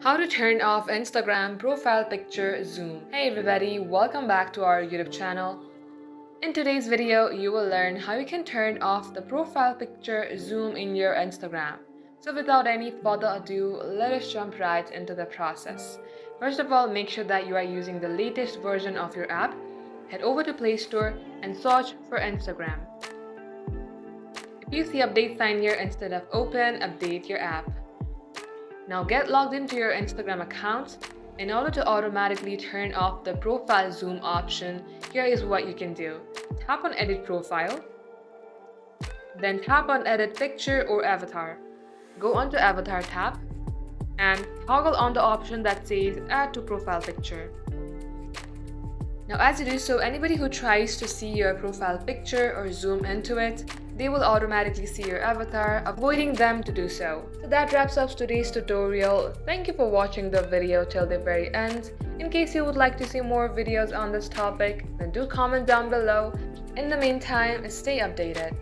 How to turn off Instagram profile picture zoom. Hey everybody, welcome back to our YouTube channel. In today's video, you will learn how you can turn off the profile picture zoom in your Instagram. So without any further ado, let us jump right into the process. First of all, make sure that you are using the latest version of your app. Head over to Play Store and search for Instagram. If you see update sign here instead of open, update your app. Now get logged into your Instagram account. In order to automatically turn off the profile zoom option, here is what you can do. Tap on Edit Profile, then tap on Edit Picture or Avatar. Go onto Avatar tab and toggle on the option that says Add to Profile Picture. Now as you do so, anybody who tries to see your profile picture or zoom into it, they will automatically see your avatar, avoiding them to do so. So that wraps up today's tutorial. Thank you for watching the video till the very end. In case you would like to see more videos on this topic, then do comment down below. In the meantime, stay updated.